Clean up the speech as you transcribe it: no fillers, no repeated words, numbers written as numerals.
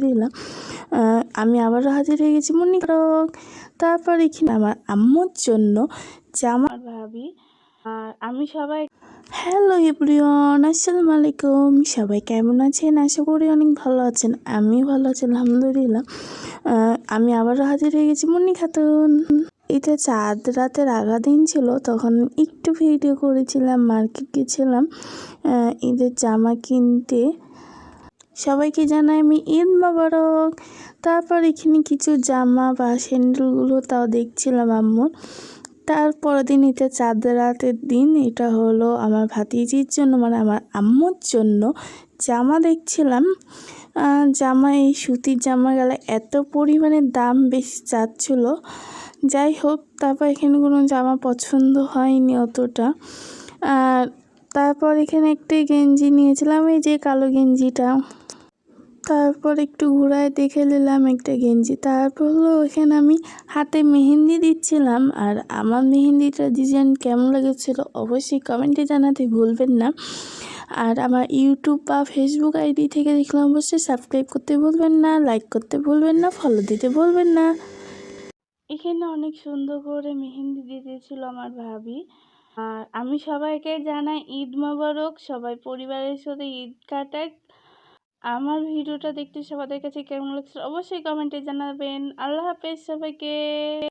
দিলাম। আমি আবারও হাজির হয়ে গেছি মুন্নি কারক। তারপর এখানে আমার আম্মুর জন্য জামা ভাবি আর আমি সবাই। হ্যালো এভরিওয়ান, আসসালামু আলাইকুম। সবাই কেমন আছেন? আশা করি অনেক ভালো আছেন। আমি ভালো আছি আলহামদুলিল্লাহ। আমি আবারও হাজির হয়ে গেছি মুন্নি খাতুন। এটা চাঁদ রাতের আগা দিন ছিল, তখন একটু ভিডিও করেছিলাম, মার্কেট গেছিলাম ঈদের জামা কিনতে। সবাইকে জানাই আমি ঈদ মোবারক। তারপর এখানে কিছু জামা বা স্যান্ডেলগুলো তাও দেখছিলাম আম্মুর। তারপরের দিন এটা চাঁদ রাতের দিন, এটা হলো আমার ভাতিজির জন্য মানে আমার আম্মুর জন্য জামা দেখছিলাম। জামা এই সুতির জামা গেলে এত পরিমাণে দাম বেশি চাচ্ছিল। যাই হোক, তারপর এখানে কোনো জামা পছন্দ হয়নি অতটা। আর তারপর এখানে একটি গেঞ্জি নিয়েছিলাম, এই যে কালো গেঞ্জিটা। তারপর একটু ঘুরায় দেখে নিলাম একটা গেঞ্জি। তারপর হলো এখানে আমি হাতে মেহেন্দি দিচ্ছিলাম। আর আমার মেহেন্দিটা ডিজাইন কেমন লেগেছিল অবশ্যই কমেন্টে জানাতে ভুলবেন না। আর আমার ইউটিউব বা ফেসবুক আইডি থেকে দেখলে অবশ্যই সাবস্ক্রাইব করতে ভুলবেন না, লাইক করতে ভুলবেন না, ফলো দিতে ভুলবেন না। এখানে অনেক সুন্দর করে মেহেন্দি দিতেছিল আমার ভাবি। আর আমি সবাইকে জানাই ঈদ মোবারক। সবাই পরিবারের সাথে ঈদ কাটাক। আমার ভিডিওটা দেখতে সবাদের কাছে কেমন লাগছে অবশ্যই কমেন্টে জানাবেন। আল্লাহ হাফেজ সবাইকে।